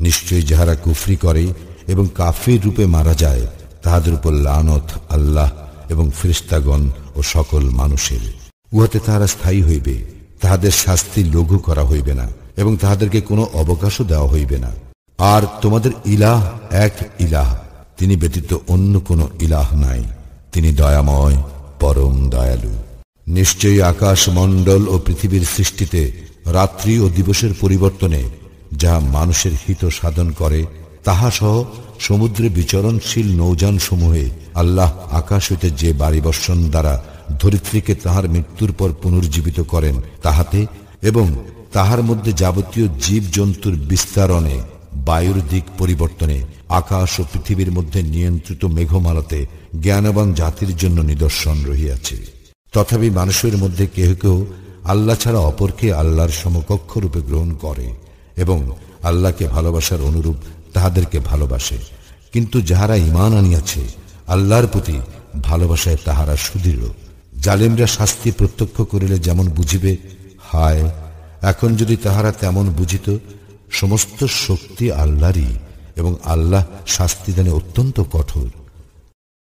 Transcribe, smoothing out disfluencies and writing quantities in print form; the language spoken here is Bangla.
নিশ্চয়ই যাহারা কুফরি করে এবং কাফির রূপে মারা যায় তাহাদের উপর লানত আল্লাহ এবং ফেরেশতাগণ ও সকল মানুষের। উহাতে তাহারা স্থায়ী হইবে, তাহাদের শাস্তি লঘু করা হইবে না এবং তাহাদেরকে কোনো অবকাশও দেওয়া হইবে না। আর তোমাদের ইলাহ এক ইলাহ, তিনি ব্যতীত অন্য কোনো ইলাহ নাই, তিনি দয়াময় পরম দয়ালু। নিশ্চয়ই আকাশ মণ্ডল ও পৃথিবীর সৃষ্টিতে রাত্রি ও দিবসের পরিবর্তনে যাহা মানুষের হিত সাধন করে তাহা সহ সমুদ্রে বিচরণশীল নৌযান সমূহে আল্লাহ আকাশ হইতে যে বাড়ি বর্ষণ দ্বারা ধরিত্রীকে তাহার মৃত্যুর পর পুনর্জীবিত করেন তাহাতে এবং তাহার মধ্যে যাবতীয় জীব জন্তুর বিস্তারণে, বায়ুর দিক পরিবর্তনে, আকাশ ও পৃথিবীর মধ্যে নিয়ন্ত্রিত মেঘমালাতে জ্ঞানবান জাতির জন্য নিদর্শন রহিয়াছে। তথাপি মানুষের মধ্যে কেহ কেহ আল্লাহ ছাড়া অপরকে আল্লাহর সমকক্ষ রূপে গ্রহণ করে এবং আল্লাহকে ভালোবাসার অনুরূপ তাহাদেরকে ভালোবাসে। কিন্তু যাহারা ঈমান আনিয়াছে আল্লাহর প্রতি ভালোবাসায় তাহারা সুদৃঢ়। জালিমরা শাস্তি প্রত্যক্ষ করিলে যেমন বুঝিবে, হায় এখন যদি তাহারা তেমন বুঝিত। সমস্ত শক্তি আল্লাহরই এবং আল্লাহ শাস্তিদানে অত্যন্ত কঠোর।